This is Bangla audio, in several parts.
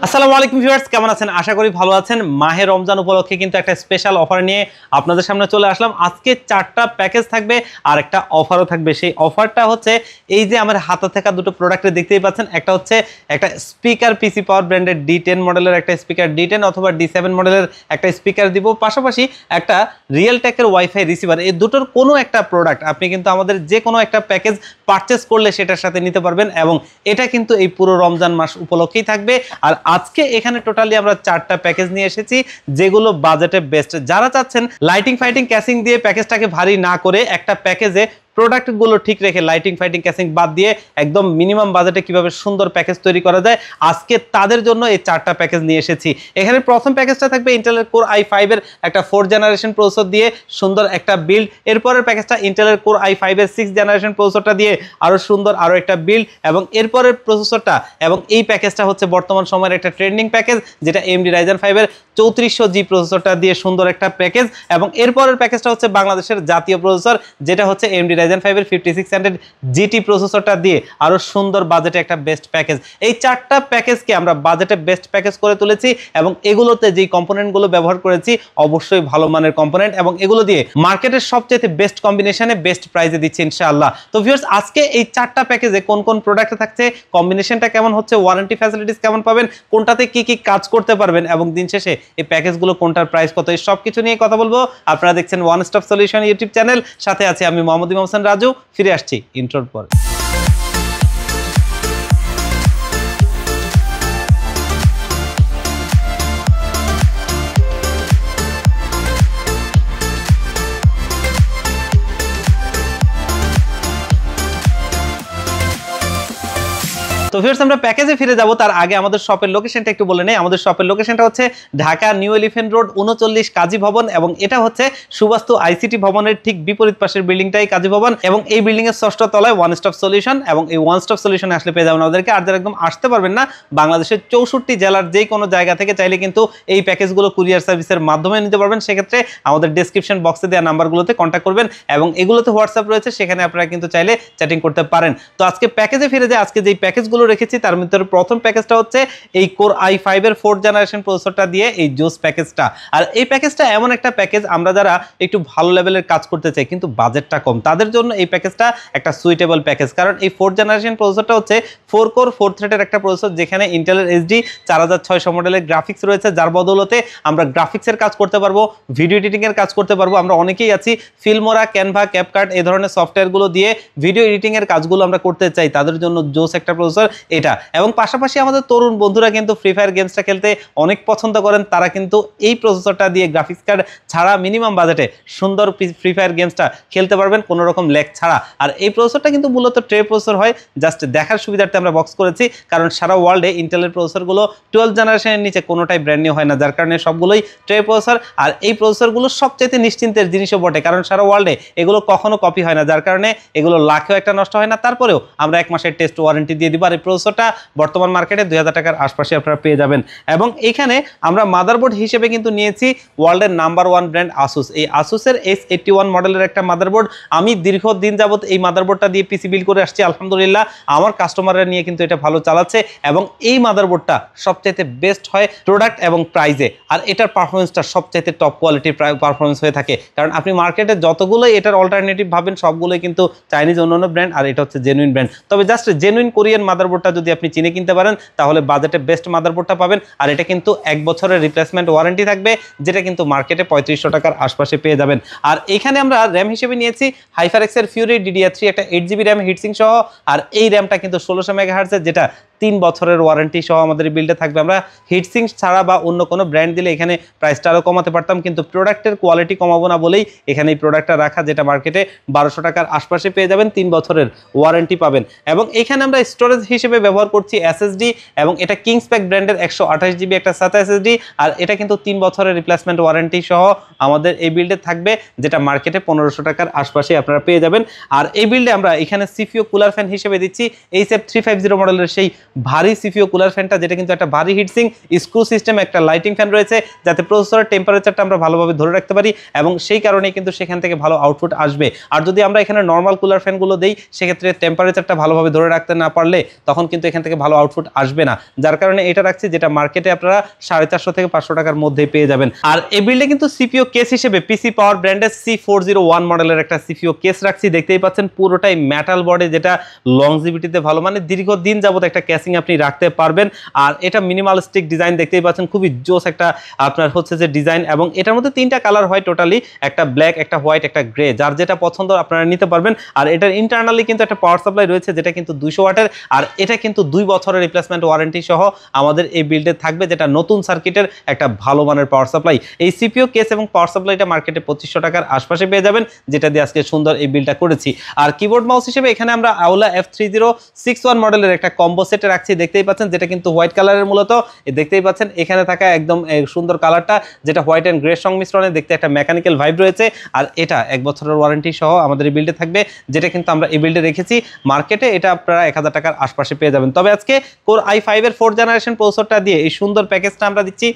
আসসালামু আলাইকুম ভিউয়ার্স, কেমন আছেন? আশা করি ভালো আছেন। মাহে রমজান উপলক্ষে কিন্তু একটা স্পেশাল অফার নিয়ে আপনাদের সামনে চলে আসলাম। আজকে 4টা প্যাকেজ থাকবে আর একটা অফারও থাকবে। সেই অফারটা হচ্ছে এই যে আমার হাতে থাকা দুটো প্রোডাক্টে দেখতেই পাচ্ছেন। একটা হচ্ছে একটা স্পিকার পিসি পাওয়ার ব্র্যান্ডের D10 মডেলের একটা স্পিকার, D10 অথবা D7 মডেলের একটা স্পিকার দিব, পাশাপাশি একটা রিয়েলটেকের ওয়াইফাই রিসিভার। এই দুটোর কোনো একটা প্রোডাক্ট আপনি কিন্তু আমাদের যে কোনো একটা প্যাকেজ পারচেস করলে সেটার সাথে নিতে পারবেন এবং এটা কিন্তু এই পুরো রমজান মাস উপলক্ষেই থাকবে। আর আজকে এখানে টোটালি আমরা 4টা প্যাকেজ নিয়ে এসেছি যেগুলো বাজেটে বেস্ট। যারা চাচ্ছেন লাইটিং ফাইটিং ক্যাসিং দিয়ে প্যাকেজটাকে ভারী না করে একটা প্যাকেজে প্রোডাক্টগুলো ঠিক রেখে লাইটিং ফাইটিং ক্যাসিং বাদ দিয়ে একদম মিনিমাম বাজেটে কিভাবে সুন্দর প্যাকেজ তৈরি করা যায়, আজকে তাদের জন্য এই 4টা প্যাকেজ নিয়ে এসেছি। এখানে প্রথম প্যাকেজটা থাকবে ইন্টেলের কোর i5 এর একটা 4th জেনারেশন প্রসেসর দিয়ে সুন্দর একটা বিল্ড। এরপরের প্যাকেজটা ইন্টেলের কোর i5 এর 6th জেনারেশন প্রসেসরটা দিয়ে আরো সুন্দর আরো একটা বিল্ড, এবং এরপরের প্রসেসরটা এবং এই প্যাকেজটা হচ্ছে বর্তমান সময়ের একটা ট্রেন্ডিং প্যাকেজ যেটা AMD Ryzen 5 এর 3400G প্রসেসরটা দিয়ে সুন্দর একটা প্যাকেজ, এবং এরপরের প্যাকেজটা হচ্ছে বাংলাদেশের জাতীয় প্রসেসর যেটা হচ্ছে AMD Ryzen 5 এর 5600 GT প্রসেসরটা দিয়ে আরো সুন্দর বাজেটে একটা বেস্ট প্যাকেজ। এই 4টা প্যাকেজকে আমরা বাজেটে বেস্ট প্যাকেজ করে তুলেছি এবং এগুলোতে যেই কম্পোনেন্টগুলো ব্যবহার করেছি অবশ্যই ভালো মানের কম্পোনেন্ট, এবং এগুলো দিয়ে মার্কেটের সবচেয়ে বেস্ট কম্বিনেশনে বেস্ট প্রাইসে দিচ্ছি ইনশাআল্লাহ। তো ভিউয়ার্স, আজকে এই 4টা প্যাকেজে কোন কোন প্রোডাক্ট থাকছে, কম্বিনেশনটা কেমন হচ্ছে, ওয়ারেন্টি ফ্যাসিলিটিস কেমন পাবেন, কোনটাতে কি কি কাজ করতে পারবেন, এবং দিন শেষে এই প্যাকেজগুলো কোনটার প্রাইস কত, এই সব কিছু নিয়ে কথা বলবো। আপনারা দেখছেন one stop solution YouTube channel, সাথে আছে আমি মোহাম্মদ ইমাম হোসেন রাজু। ফিরে আসছি ইন্ট্রোর পর। তো ভিউয়ার্স, আমরা প্যাকেজে ফিরে যাব তার আগে আমাদের শপের লোকেশনটা একটু বলে নেই। আমাদের শপের লোকেশনটা হচ্ছে ঢাকা নিউ এলিফ্যান্ট রোড 39 কাজী ভবন, এবং এটা হচ্ছে সুবাস্তু আইসিটি ভবনের ঠিক বিপরীত পাশের বিল্ডিংটাই কাজী ভবন, এবং এই বিল্ডিং এর 6ষ্ঠ তলায় ওয়ান স্টপ সলিউশন, এবং এই ওয়ান স্টপ সলিউশনে আসলে পেয়ে যাবেন আমাদেরকে। আর যারা একদম আসতে পারবেন না, বাংলাদেশের 64 জেলার যে কোনো জায়গা থেকে চাইলে কিন্তু এই প্যাকেজগুলো কুরিয়ার সার্ভিসের মাধ্যমে নিতে পারবেন। সেক্ষেত্রে আমাদের ডেসক্রিপশন বক্সে দেওয়া নাম্বারগুলোতে কন্ট্যাক্ট করবেন, এবং এগুলোতে হোয়াটসঅ্যাপ রয়েছে, সেখানে আপনারা কিন্তু চাইলে চ্যাটিং করতে পারেন। তো আজকে প্যাকেজে ফিরে যায়। আজকে যেই প্যাকেজগুলো রেখেছি তার মধ্যে প্রথম প্যাকেজটা হচ্ছে এই কোর i5 এর 4th জেনারেশন প্রসেসরটা দিয়ে এই জোস প্যাকেজটা। আর এই প্যাকেজটা এমন একটা প্যাকেজ, আমরা যারা একটু ভালো লেভেলের কাজ করতে চাই কিন্তু বাজেটটা কম, তাদের জন্য এই প্যাকেজটা একটা সুইটেবল প্যাকেজ। কারণ এই 4th জেনারেশন প্রসেসরটা হচ্ছে 4 কোর 4 থ্রেডের একটা প্রসেসর, যেখানে ইন্টেলের HD 4600 মডেলের গ্রাফিক্স রয়েছে, যার বদৌলতে আমরা গ্রাফিক্সের কাজ করতে পারবো, ভিডিও এডিটিং এর কাজ করতে পারবো। আমরা অনেকেই আছি ফিল্মোরা, ক্যানভা, ক্যাপকাট এই ধরনের সফটওয়্যারগুলো দিয়ে ভিডিও এডিটিং এর কাজগুলো আমরা করতে চাই, তাদের জন্য জোস একটা প্রসেসর এটা। এবং পাশাপাশি আমাদের তরুণ বন্ধুরা কিন্তু ফ্রি ফায়ার গেমসটা খেলতে অনেক পছন্দ করেন, তারা কিন্তু এই প্রসেসরটা দিয়ে গ্রাফিক্স কার্ড ছাড়া মিনিমাম বাজেটে সুন্দর ফ্রি ফায়ার গেমসটা খেলতে পারবেন কোনো রকম ল্যাগ ছাড়া। আর এই প্রসেসরটা কিন্তু মূলত ট্রে প্রসেসর হয়, জাস্ট দেখার সুবিধার্থে আমরা বক্স করেছি, কারণ সারা ওয়ার্ল্ডে ইন্টেলের প্রসেসরগুলো 12th জেনারেশনের নিচে কোনোটাই ব্র্যান্ড নিউ হয় না, যার কারণে সবগুলোই ট্রে প্রসেসর। আর এই প্রসেসরগুলো সবচেয়ে নিশ্চিন্তের জিনিসও বটে, কারণ সারা ওয়ার্ল্ডে এগুলো কখনো কপি হয় না, যার কারণে এগুলো লাখেও একটা নষ্ট হয় না। তারপরেও আমরা 1 মাসের টেস্ট ওয়ারেন্টি দিয়ে দিব। আর এই প্রসেসরটা বর্তমান মার্কেটে 2000 টাকার আশপাশে আপনারা পেয়ে যাবেন। এবং এখানে আমরা মাদারবোর্ড হিসেবে কিন্তু নিয়েছি ওয়ার্ল্ডের নাম্বার 1 ব্র্যান্ড আসুস। এই আসুসের S81 মডেলের একটা মাদারবোর্ড। আমি দীর্ঘদিন যাবত এই মাদারবোর্ডটা দিয়ে পিসি বিল্ড করে আসছি, আলহামদুলিল্লাহ আমার কাস্টমাররা নিয়ে কিন্তু এটা ভালো চালাচ্ছে, এবং এই মাদারবোর্ডটা সবচাইতে বেস্ট হয় প্রোডাক্ট এবং প্রাইজে। আর এটার পারফরমেন্সটা সবচাইতে টপ কোয়ালিটির পারফরমেন্স হয়ে থাকে, কারণ আপনি মার্কেটে যতগুলোই এটার অল্টারনেটিভ ভাবেন সবগুলোই কিন্তু চাইনিজ অন্যান্য ব্র্যান্ড, আর এটা হচ্ছে জেনুইন ব্র্যান্ড। তবে জাস্ট জেনুইন কোরিয়ান মাদারবোর্ডটা যদি আপনি চিনে কিনতে পারেন তাহলে বাজেটে বেস্ট মাদারবোর্ডটা পাবেন। আর এটা কিন্তু 1 বছরের রিপ্লেসমেন্ট ওয়ারেন্টি থাকবে, যেটা কিন্তু মার্কেটে 3500 টাকার আশপাশে পেয়ে যাবেন। আর এখানে আমরা র্যাম হিসেবে নিয়েছি HyperX এর Fury DDR3 একটা 8GB র্যাম হিটসিং সহ। আর এই র্যামটা কিন্তু 1600 মেগাহার্টজের, যেটা 3 বছরের ওয়ারেন্টি সহ আমাদের বিল্ডে থাকবে। আমরা হিটসিং ছাড়া বা অন্য কোনো ব্র্যান্ড দিলে এখানে প্রাইসটা আরও কমাতে পারতাম, কিন্তু প্রোডাক্টের কোয়ালিটি কমাবো না বলেই এখানে এই প্রোডাক্টটা রাখা, যেটা মার্কেটে 1200 টাকার আশপাশে পেয়ে যাবেন, 3 বছরের ওয়ারেন্টি পাবেন। এবং এখানে আমরা স্টোরেজ হিসেবে ব্যবহার করছি SSD, এবং এটা কিংসপ্যাক ব্র্যান্ডের 128GB একটা SATA SSD। আর এটা কিন্তু 3 বছরের রিপ্লেসমেন্ট ওয়ারেন্টি সহ আমাদের এই বিল্ডে থাকবে, যেটা মার্কেটে 1500 টাকার আশপাশে আপনারা পেয়ে যাবেন। আর এই বিল্ডে আমরা এখানে CPU কুলার ফ্যান হিসেবে দিচ্ছি HF350 মডেলের সেই ভারী সিপিইউ কুলার ফ্যানটা, যেটা কিন্তু একটা ভারী হিটসিং স্ক্রু সিস্টেম, একটা লাইটিং ফ্যান রয়েছে যাতে প্রসেসরের টেম্পারেচারটা আমরা ভালোভাবে ধরে রাখতে পারি এবং সেই কারণেই কিন্তু সেখান থেকে ভালো আউটপুট আসবে। আর যদি আমরা এখানে নর্মাল কুলার ফ্যানগুলো দেই সেক্ষেত্রে টেম্পারেচারটা ভালোভাবে ধরে রাখতে না পারলে তখন কিন্তু এখান থেকে ভালো আউটপুট আসবে না, যার কারণে এটা রাখছি, যেটা মার্কেটে আপনারা 450 থেকে 500 টাকার মধ্যে পেয়ে যাবেন। আর এই বিল্ডে কিন্তু সিপিইউ কেস হিসেবে পিসি পাওয়ার ব্র্যান্ডের C401 মডেলের একটা সিপিইউ কেস রাখছি। দেখতেই পাচ্ছেন পুরোটাই মেটাল বডি, যেটা লংজিভিটিতে ভালো, মানে দীর্ঘদিন যাবত একটা ক্যাসিং আপনি রাখতে পারবেন। আর এটা মিনিমালিস্টিক ডিজাইন, দেখতেই পাচ্ছেন খুবই জোস একটা আপনার হচ্ছে যে ডিজাইন, এবং এটার মধ্যে 3টা কালার হয় টোটালি, একটা ব্ল্যাক, একটা হোয়াইট, একটা গ্রে, যার যেটা পছন্দ আপনারা নিতে পারবেন। আর এটার ইন্টারনালি কিন্তু একটা পাওয়ার সাপ্লাই রয়েছে যেটা কিন্তু 200 ওয়াটের, আর এটা কিন্তু 2 বছরের রিপ্লেসমেন্ট ওয়ারেন্টি সহ আমাদের এই বিল্ডে থাকবে, যেটা নতুন সার্কিটের একটা ভালো মানের পাওয়ার সাপ্লাই। এই সিপিইউ কেস এবং পাওয়ার সাপ্লাইটা মার্কেটে 2500 টাকার আশপাশে পেয়ে যাবেন, যেটা দিয়ে আজকে সুন্দর এই বিলটা করেছি। আর কিবোর্ড মাউস হিসেবে এখানে আমরা আওলা F3061 মডেলের একটা কম্বো সেটে রাখছি, দেখতেই পাচ্ছেন, যেটা কিন্তু হোয়াইট কালারের মূলত। দেখতেই পাচ্ছেন এখানে থাকা একদম সুন্দর কালারটা, যেটা হোয়াইট এন্ড গ্রে সংমিশ্রণে দেখতে একটা মেকানিক্যাল ভাইব রয়েছে। আর এটা 1 বছরের ওয়ারেন্টি সহ আমাদের এই বিল্ডে থাকবে, যেটা কিন্তু আমরা এই বিল্ডে রেখেছি। মার্কেটে এটা আপনারা 1000 টাকার আশপাশে পেয়ে যাবেন। তবে আজকে কোর i5 এর 4th জেনারেশন প্রসেসরটা দিয়ে এই সুন্দর প্যাকেজটা আমরা দিচ্ছি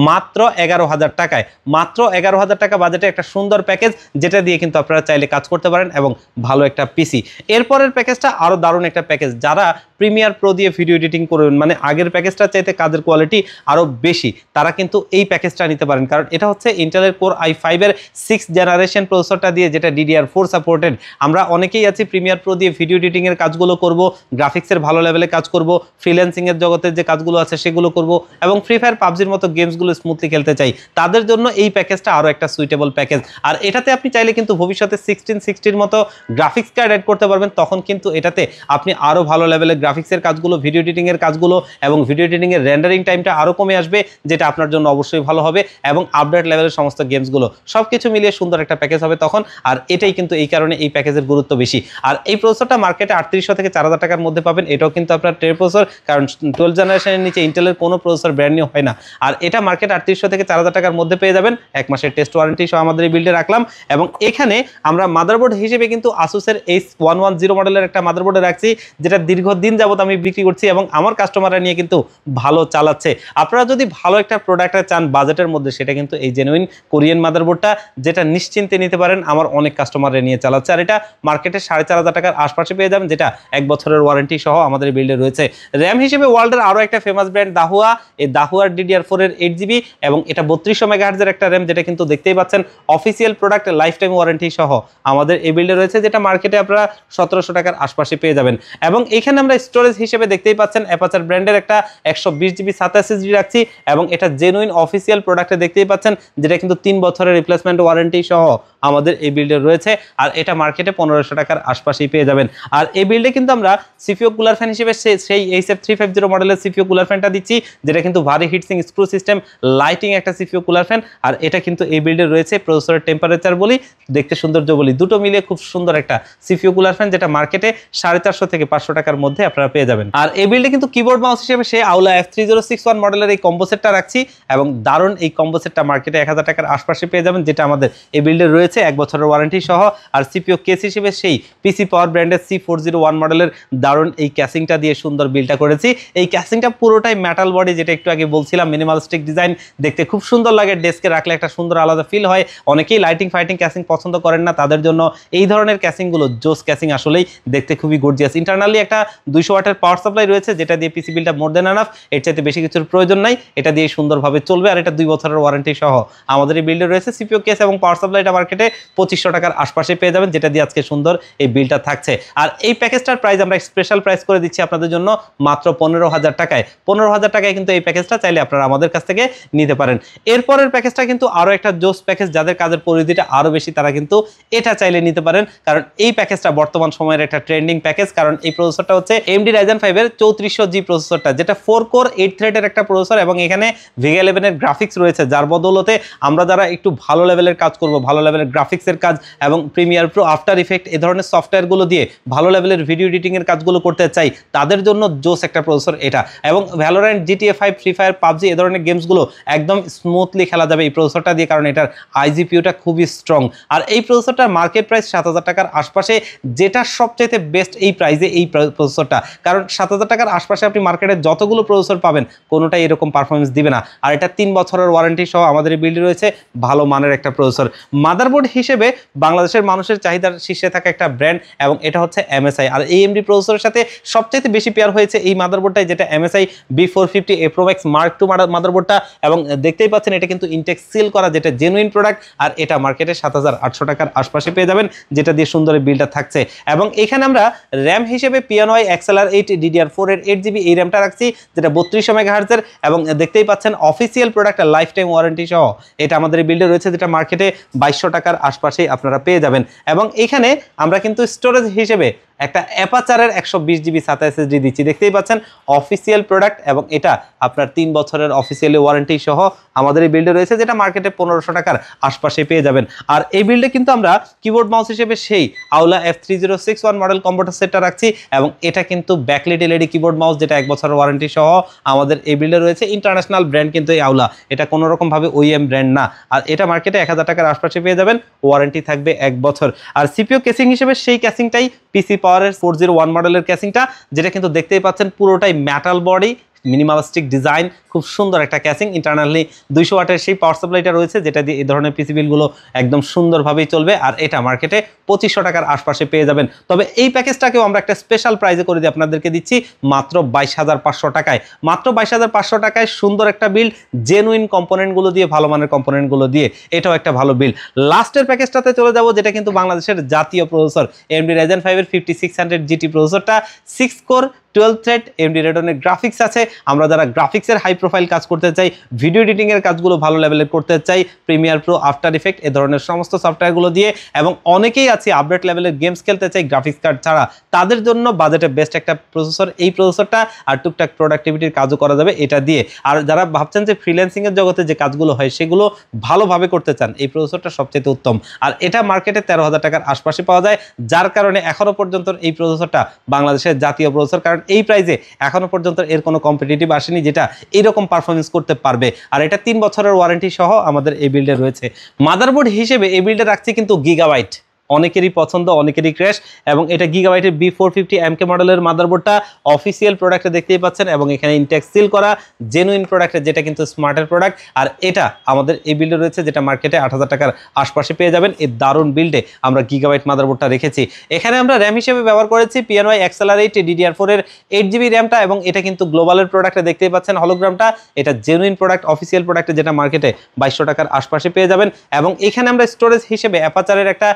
মাত্র 11,000 টাকায়। মাত্র 11,000 টাকা বাজেটে একটা সুন্দর প্যাকেজ, যেটা দিয়ে কিন্তু আপনারা চাইলে কাজ করতে পারেন এবং ভালো একটা পিসি। এরপরের প্যাকেজটা আরো দারুণ একটা প্যাকেজ, যারা প্রিমিয়ার প্রো দিয়ে ভিডিও এডিটিং করবেন, মানে আগের প্যাকেজটা চাইতে কাজের কোয়ালিটি আরো বেশি, তারা কিন্তু এই প্যাকেজটা নিতে পারেন। কারণ এটা হচ্ছে ইন্টেলের কোর i5 এর 6th জেনারেশন প্রসেসরটা দিয়ে, যেটা DDR4 সাপোর্টেড। আমরা অনেকেই আছি প্রিমিয়ার প্রো দিয়ে ভিডিও এডিটিং এর কাজগুলো করব, গ্রাফিক্সের ভালো লেভেলে কাজ করব, ফ্রিল্যান্সিং এর জগতের যে কাজগুলো আছে সেগুলো করব, এবং ফ্রি ফায়ার পাবজির মতো গেমসগুলো স্মুথলি খেলতে চাই, তাদের জন্য এই প্যাকেজটা আরো একটা সুইটেবল প্যাকেজ। আর এটাতে আপনি চাইলে কিন্তু ভবিষ্যতে 1660 মতো গ্রাফিক্স কার্ড অ্যাড করতে পারবেন, তখন কিন্তু এটাতে আপনি আরো ভালো লেভেলের গ্রাফিক্সের কাজগুলো, ভিডিও এডিটিং এর কাজগুলো এবং ভিডিও এডিটিং এর রেন্ডারিং টাইমটা আরো কমে আসবে, যেটা আপনার জন্য অবশ্যই ভালো হবে, এবং আপডেট লেভেলের সমস্ত গেমসগুলো সবকিছু মিলিয়ে সুন্দর একটা প্যাকেজ হবে তখন। আর এটাই কিন্তু এই কারণে এই প্যাকেজের গুরুত্ব বেশি। আর এই প্রসেসরটা মার্কেটে 3800 থেকে 4000 টাকার মধ্যে পাবেন। এটাও কিন্তু আপনার ট্রে প্রসেসর, কারণ 12 জেনারেশনের নিচে ইন্টেলের কোনো প্রসেসর ব্র্যান্ড নিউ হয় না। আর এটা মার্কেট 3800 থেকে 4000 টাকার মধ্যে পেয়ে যাবেন। 1 মাসের টেস্ট ওয়ারেন্টি সহ আমাদের এই বিল্ডে রাখলাম। এবং এখানে আমরা মাদারবোর্ড হিসেবে কিন্তু আসুসের H110 মডেলের একটা মাদারবোর্ডে রাখছি, যেটা দীর্ঘদিন যাবত আমি বিক্রি করছি এবং আমার কাস্টমাররা নিয়ে কিন্তু ভালো চালাচ্ছে। আপনারা যদি ভালো একটা প্রোডাক্ট চান বাজেটের মধ্যে, সেটা কিন্তু এই জেনুইন কোরিয়ান মাদারবোর্ডটা, যেটা নিশ্চিন্তে নিতে পারেন, আমার অনেক কাস্টমাররা নিয়ে চালাচ্ছে। আর এটা মার্কেটে 4500 টাকার আশপাশে পেয়ে যাবেন, যেটা 1 বছরের ওয়ারেন্টি সহ আমাদের বিল্ডে রয়েছে। র্যাম হিসেবে ওয়ার্ল্ডের আরো একটা ফেমাস ব্র্যান্ড দাহুয়া, এই দাহুয়ার DDR4 এর 8GB এবং এটা 3200 মেগাহার্টজের একটা র্যাম, যেটা কিন্তু দেখতেই পাচ্ছেন official product, life time warranty সহ আমাদের এই বিল্ডে রয়েছে, যেটা মার্কেটে আপনারা 1700 টাকার আশপাশে পেয়ে যাবেন। এবং এখানে আমরা স্টোরেজ হিসেবে দেখতেই পাচ্ছেন অ্যাপাচার ব্র্যান্ডের একটা 120GB 27SSD রাখছি, এবং এটা জেনুইন অফিসিয়াল প্রোডাক্টে দেখতেই পাচ্ছেন, যেটা কিন্তু 3 বছরের রিপ্লেসমেন্ট ওয়ারেন্টি সহ আমাদের এই বিল্ডে রয়েছে। আর এটা মার্কেটে 1500 টাকার আশপাশেই পেয়ে যাবেন। আর এই বিল্ডে কিন্তু আমরা সিপিইউ কুলার ফ্যান হিসেবে সেই HF350 মডেলের সিপিইউ কুলার ফ্যানটা দিচ্ছি, যেটা কিন্তু ভারী হিটসিং স্ক্রু সিস্টেম লাইটিং একটা সিপিইউ কুলার ফ্যান। আর এটা কিন্তু এই বিল্ডে রয়েছে প্রসেসরের টেম্পারেচার বলি, দেখতে সৌন্দর্য বলি, দুটো মিলিয়ে খুব সুন্দর একটা সিপিইউ কুলার ফ্যান, যেটা মার্কেটে 450 থেকে 500 টাকার মধ্যে আপনারা পেয়ে যাবেন। আর এই বিল্ডে কিন্তু কিবোর্ড মাউস হিসেবে সেই আওলা F3061 মডেলের এই কম্বো সেটটা রাখছি, এবং দারুণ এই কম্বো সেটটা মার্কেটে 1000 টাকার আশপাশে পেয়ে যাবেন, যেটা আমাদের এই বিল্ডে রয়েছে 1 বছরের ওয়ারেন্টি সহ। আর সিপিইউ কেস হিসেবে সেই পিসি পাওয়ার ব্র্যান্ডের C401 মডেলের দারুণ এই ক্যাসিংটা দিয়ে সুন্দর বিল্ডটা করেছি। এই ক্যাসিংটা পুরোটাই মেটাল বডি, যেটা একটু আগে বলছিলাম মিনিমালিস্টিক ডিজাইন, দেখতে খুব সুন্দর লাগে, ডেস্কে রাখলে একটা সুন্দর আলাদা ফিল হয়। অনেকেই লাইটিং ফাইটিং ক্যাসিং পছন্দ করেন না, তাদের জন্য এই ধরনের ক্যাসিংগুলো জোস ক্যাসিং, আসলেই দেখতে খুবই গর্জিয়াস। ইন্টারনালি একটা 200 ওয়াটের পাওয়ার সাপ্লাই রয়েছে, যেটা দিয়ে পিসি বিলটা মোর দেন এনাফ, এর চাইতে বেশি কিছুর প্রয়োজন নাই, এটা দিয়ে সুন্দরভাবে চলবে। আর এটা 2 বছরের ওয়ারেন্টি সহ আমাদের এই বিল্ডে রয়েছে। সিপিইউ কেস এবং পাওয়ার সাপ্লাইটা মার্কেটে 2500 টাকার আশপাশে পেয়ে যাবেন, যেটা দিয়ে আজকে সুন্দর এই বিলটা থাকছে। আর এই প্যাকেজটার প্রাইস আমরা স্পেশাল প্রাইস করে দিচ্ছি আপনাদের জন্য মাত্র 15,000 টাকায়। 15,000 টাকায় কিন্তু এই প্যাকেজটা চাইলে আপনারা আমাদের কাছ থেকে নিতে পারেন। এরপরের প্যাকেজটা কিন্তু আরো একটা জোস প্যাকেজ, যাদের কাজের পরিধিটা আরো বেশি তারা কিন্তু এটা চাইলে নিতে পারেন, কারণ এই প্যাকেজটা বর্তমান সময়ের একটা ট্রেন্ডিং প্যাকেজ। কারণ এই প্রসেসরটা হচ্ছে AMD Ryzen 5 এর 3400G প্রসেসরটা, যেটা 4 কোর 8 থ্রেডের একটা প্রসেসর, এবং এখানে VGA 11 এর গ্রাফিক্স রয়েছে, যার বদৌলতে আমরা যারা একটু ভালো লেভেলের কাজ করব, ভালো লেভেলের গ্রাফিক্সের কাজ এবং প্রিমিয়ার প্রো, আফটার ইফেক্ট এই ধরনের সফটওয়্যারগুলো দিয়ে ভালো লেভেলের ভিডিও এডিটিংয়ের কাজগুলো করতে চাই তাদের জন্য জোস একটা প্রসেসর এটা। এবং Valorant, GTA 5, free fire, PUBG এই ধরনের গেমসগুলো একদম স্মুথলি খেলা যাবে এই প্রসেসরটা দিয়ে, কারণ এটার আইজিপিউটা খুবই স্ট্রং। আর এই প্রসেসরটার মার্কেট প্রাইস 7,000 টাকার আশপাশে, যেটা সবচাইতে বেস্ট এই প্রাইসে এই প্রসেসরটা। কারণ 7,000 টাকার আশপাশে আপনি মার্কেটে যতগুলো প্রসেসর পাবেন কোনোটাই এরকম পারফরমেন্স দিবে না। আর এটা 3 বছরের ওয়ারেন্টি সহ আমাদের এই বিল্ডে রয়েছে ভালো মানের একটা প্রসেসর। মাদারবোর্ড হিসেবে বাংলাদেশের মানুষের চাহিদার শীর্ষে থাকা একটা ব্র্যান্ড এবং এটা হচ্ছে MSI। আর AMD প্রসেসরের সাথে সবচাইতে বেশি পেয়ার হয়েছে এই মাদারবোর্ডটাই, যেটা MSI B450 Pro Max Mark II মাদারবোর্ডটা। এবং দেখতেই পাচ্ছেন এটা কিন্তু ইনটেক্স সিল করা, যেটা জেনুইন প্রোডাক্ট। আর এটা মার্কেটে 7,800 টাকার আশপাশে পেয়ে যাবেন, যেটা দিয়ে সুন্দর বিল্ডটা থাকছে। এবং এখানে আমরা র্যাম হিসেবে PNY XLR8 DDR4 এর 8GB এই র্যামটা রাখছি, যেটা 3200 MHz এর। এবং দেখতেই পাচ্ছেন official product life time warranty সহ এটা আমাদের বিল্ডে রয়েছে, যেটা মার্কেটে 2200 টাকার আশপাশেই আপনারা পেয়ে যাবেন। এবং এখানে আমরা কিন্তু স্টোরেজ হিসেবে একটা অ্যাপাচারের 120GB SATA SSD দিচ্ছি, দেখতেই পাচ্ছেন অফিসিয়াল প্রোডাক্ট। এবং এটা আপনার 3 বছরের অফিসিয়ালি ওয়ারেন্টি সহ আমাদের এই বিল্ডে রয়েছে, যেটা মার্কেটে 1500 টাকার আশপাশে পেয়ে যাবেন। আর এই বিল্ডে কিন্তু আমরা কিবোর্ড মাউস হিসেবে সেই আউলা F3061 মডেল কম্পিউটার সেটটা রাখছি। এবং এটা কিন্তু ব্যাকলাইট LED কিবোর্ড মাউস, যেটা 1 বছরের ওয়ারেন্টি সহ আমাদের এই বিল্ডে রয়েছে। ইন্টারন্যাশনাল ব্র্যান্ড কিন্তু এই আউলা, এটা কোনো রকম ভাবে OEM ব্র্যান্ড না। আর এটা মার্কেটে 1000 টাকার আশপাশে পেয়ে যাবেন, ওয়ারেন্টি থাকবে 1 বছর। আর CPU কেসিং হিসেবে সেই কেসিংটাই PC পাওয়ারের 401 মডেলের কেসিংটা, যেটা কিন্তু দেখতেই পাচ্ছেন পুরোটাই মেটাল বডি, মিনিমালিস্টিক ডিজাইন, খুব সুন্দর একটা ক্যাসিং। ইন্টারনালি 200 ওয়াটের সেই পাওয়ার সাপ্লাইটা রয়েছে, যেটা দিয়ে এই ধরনের পিসি বিলগুলো একদম সুন্দরভাবেই চলবে। আর এটা মার্কেটে 2500 টাকার আশপাশে পেয়ে যাবেন। তবে এই প্যাকেজটাকেও আমরা একটা স্পেশাল প্রাইজে করে দিয়ে আপনাদেরকে দিচ্ছি মাত্র 22,500 টাকায়। মাত্র 22,500 টাকায় সুন্দর একটা বিল্ড, জেনুইন কম্পোনেন্টগুলো দিয়ে, ভালো মানের কম্পোনেন্টগুলো দিয়ে, এটাও একটা ভালো বিল্ড। লাস্টের প্যাকেজটাতে চলে যাব, যেটা কিন্তু বাংলাদেশের জাতীয় প্রসেসর AMD Ryzen 5 এর 5600 GT প্রসেসরটা, 6 core 12 thread AMD Radeon graphics আছে। আমরা যারা গ্রাফিক্সের হাই প্রোফাইল কাজ করতে চাই, ভিডিও এডিটিং এর কাজগুলো ভালো লেভেলের করতে চাই, প্রিমিয়ার প্রো, আফটার ইফেক্ট এই ধরনের সমস্ত সফটওয়্যারগুলো দিয়ে, এবং অনেকেই আছে আপডেট লেভেলের গেমস খেলতে চাই গ্রাফিক্স কার্ড ছাড়া, তাদের জন্য বাজেটে বেস্ট একটা প্রসেসর এই প্রসেসরটা। আর টুকটাক প্রোডাক্টিভিটির কাজও করা যাবে এটা দিয়ে। আর যারা ভাবছেন যে ফ্রিল্যান্সিং এর জগতে যে কাজগুলো হয় সেগুলো ভালোভাবে করতে চান, এই প্রসেসরটা সবচেয়ে উত্তম। আর এটা মার্কেটে 13,000 টাকার আশপাশে পাওয়া যায়, যার কারণে এখনো পর্যন্ত এই প্রসেসরটা বাংলাদেশের জাতীয় প্রসেসর। কারণ এই প্রাইসে এখনো পর্যন্ত এর কোনো কম্পিটিটিভ আসেনি যেটা এইরকম পারফরমেন্স করতে পারবে। আর এটা 3 বছরের ওয়ারেন্টি সহ আমাদের এই বিল্ডে রয়েছে। মাদারবোর্ড হিসেবে এই বিল্ডে রাখছি কিন্তু গিগাবাইট, অনেকেরই পছন্দ, অনেকেরই ক্র্যাশ। এবং এটা গিগাবাইটের B450 MK মডেলের মাদারবোর্ডটা, অফিসিয়াল প্রোডাক্টে দেখতেই পাচ্ছেন। এবং এখানে ইনটেক্স সিল করা জেনুইন প্রোডাক্টে, যেটা কিন্তু স্মার্টের প্রোডাক্ট। আর এটা আমাদের এই বিল্ডে রয়েছে, যেটা মার্কেটে 8,000 টাকার আশপাশে পেয়ে যাবেন। এই দারুণ বিল্ডে আমরা গিগাবাইট মাদারবোর্ডটা রেখেছি। এখানে আমরা র্যাম হিসেবে ব্যবহার করেছি PNY XLR8 DDR4 এর 8GB র্যামটা। এবং এটা কিন্তু গ্লোবালের প্রোডাক্টে দেখতেই পাচ্ছেন হলোগ্রামটা, এটা জেনুইন প্রোডাক্ট, অফিসিয়াল প্রোডাক্টে, যেটা মার্কেটে 2200 টাকার আশপাশে পেয়ে যাবেন। এবং এখানে আমরা স্টোরেজ হিসেবে অ্যাপাচারের একটা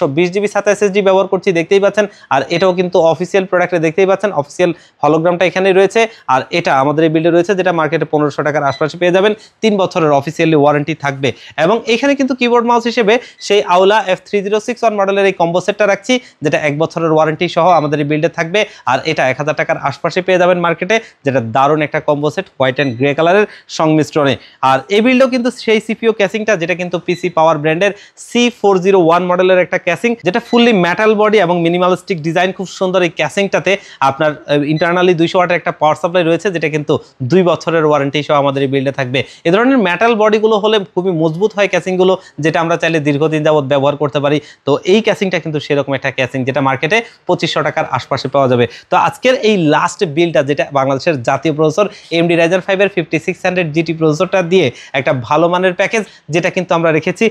120GB SATA SSD ব্যবহার করছি, দেখতেই পাচ্ছেন। আর এটাও কিন্তু অফিসিয়াল প্রোডাক্টে দেখতেই পাচ্ছেন, অফিসিয়াল হলোগ্রামটা এখানে রয়েছে। আর এটা আমাদের এই বিল্ডে রয়েছে, যেটা মার্কেটে 1500 টাকার আশপাশে পেয়ে যাবেন, 3 বছরের অফিসিয়ালি ওয়ারেন্টি থাকবে। এবং এখানে কিন্তু কিবোর্ড মাউস হিসেবে সেই আউলা F3061 মডেলের এই কম্বো সেটটা রাখছি, যেটা 1 বছরের ওয়ারেন্টি সহ আমাদের এই বিল্ডে থাকবে। আর এটা 1000 টাকার আশপাশে পেয়ে যাবেন মার্কেটে, যেটা দারুণ একটা combo set, white and grey কালারের সংমিশ্রণে। আর এই বিল্ডেও কিন্তু সেই CPU ক্যাসিংটা, যেটা কিন্তু PC পাওয়ার ব্র্যান্ডের C401 মডেলের একটা ক্যাসিং, যেটা ফুললি মেটাল বডি এবং মিনিমালিস্টিক ডিজাইন, খুব সুন্দর। এই ক্যাসিংটাতে আপনার ইন্টারনালি 200 ওয়াটের একটা পাওয়ার সাপ্লাই রয়েছে, যেটা কিন্তু 2 বছরের ওয়ারেন্টি সহ আমাদের এই বিল্ডে থাকবে। এই ধরনের মেটাল বডিগুলো হলে খুবই মজবুত হয় ক্যাসিংগুলো, যেটা আমরা চাইলে দীর্ঘদিন যাবত ব্যবহার করতে পারি। তো এই ক্যাসিংটা কিন্তু সেরকম একটা ক্যাসিং, যেটা মার্কেটে 2500 টাকার আশপাশে পাওয়া যাবে। তো আজকের এই লাস্ট বিলটা, যেটা বাংলাদেশের জাতীয় প্রসেসর AMD Ryzen 5 এর 5600 GT প্রসেসরটা দিয়ে একটা ভালো মানের প্যাকেজ, যেটা কিন্তু আমরা রেখেছি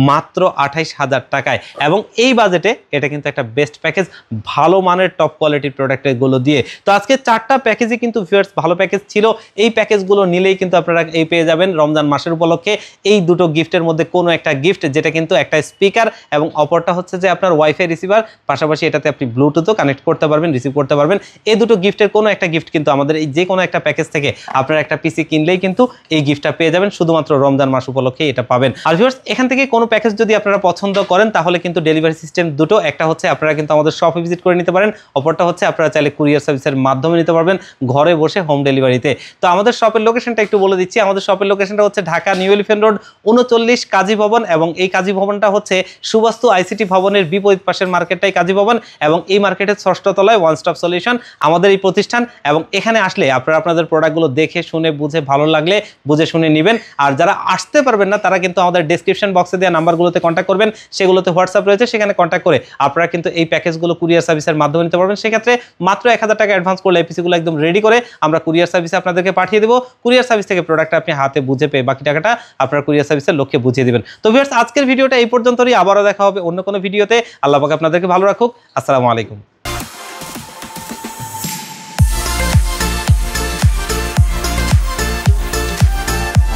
মাত্র 28,000 টাকায়। এবং এই বাজেটে এটা কিন্তু একটা বেস্ট প্যাকেজ, ভালো মানের টপ কোয়ালিটির প্রোডাক্টগুলো দিয়ে। তো আজকে 4টা প্যাকেজই কিন্তু ভিউয়ার্স ভালো প্যাকেজ ছিল। এই প্যাকেজগুলো নিলেই কিন্তু আপনারা এই পেয়ে যাবেন রমজান মাসের উপলক্ষে এই দুটো গিফটের মধ্যে কোনো একটা গিফট, যেটা কিন্তু একটা স্পিকার এবং অপরটা হচ্ছে যে আপনার ওয়াইফাই রিসিভার। পাশাপাশি এটাতে আপনি ব্লুটুথও কানেক্ট করতে পারবেন, রিসিভ করতে পারবেন। এই দুটো গিফটের কোনো একটা গিফট কিন্তু আমাদের এই যে কোনো একটা প্যাকেজ থেকে আপনারা একটা পিসি কিনলেই কিন্তু এই গিফটটা পেয়ে যাবেন, শুধুমাত্র রমজান মাস উপলক্ষে এটা পাবেন। আর ভিউয়ার্স, এখান থেকে কোনো প্যাকেজ যদি আপনারা পছন্দ করেন, তাহলে কিন্তু ডেলিভারি ডেলিভারি সিস্টেম দুটো, একটা হচ্ছে আপনারা কিন্তু আমাদের শপে ভিজিট করে নিতে পারেন, অপরটা হচ্ছে আপনারা চাইলে কুরিয়ার সার্ভিসের মাধ্যমে নিতে পারবেন ঘরে বসে হোম ডেলিভারিতে। তো আমাদের শপের লোকেশনটা একটু বলে দিচ্ছি। আমাদের শপের লোকেশনটা হচ্ছে ঢাকা নিউ এলিফ্যান্ট রোড 39 কাজী ভবন, এবং এই কাজী ভবনটা হচ্ছে সুবাস্তু আইসিটি ভবনের বিপরীত পাশের মার্কেটটাই কাজী ভবন, এবং এই মার্কেটের 6ষ্ঠ তলায় ওয়ান স্টপ সলিউশন আমাদের এই প্রতিষ্ঠান। এবং এখানে আসলে আপনারা আপনাদের প্রোডাক্টগুলো দেখে শুনে বুঝে ভালো লাগলে বুঝে শুনে নেবেন। আর যারা আসতে পারবেন না তারা কিন্তু আমাদের ডেসক্রিপশন বক্সে দেওয়া নাম্বারগুলোতে কন্ট্যাক্ট করবেন, সেগুলোতে হোয়াটসঅ্যাপ রয়েছে, সেখানে কন্ট্যাক্ট করে আপনারা কিন্তু এই প্যাকেজগুলো কুরিয়ার সার্ভিসের মাধ্যমে নিতে পারবেন। সেক্ষেত্রে মাত্র 1000 টাকা অ্যাডভান্স করলে এপিসিগুলো একদম রেডি করে আমরা কুরিয়ার সার্ভিসে আপনাদেরকে পাঠিয়ে দেবো। কুরিয়ার সার্ভিস থেকে প্রোডাক্টটা আপনি হাতে বুঝে পেয়ে বাকি টাকাটা আপনার কুরিয়ার সার্ভিসের লোককে বুঝিয়ে দিবেন। তো ভিউয়ার্স, আজকের ভিডিওটা এই পর্যন্তই। আবারও দেখা হবে অন্য কোনো ভিডিওতে। আল্লাহ পাক আপনাদেরকে ভালো রাখুক। আসসালামু আলাইকুম।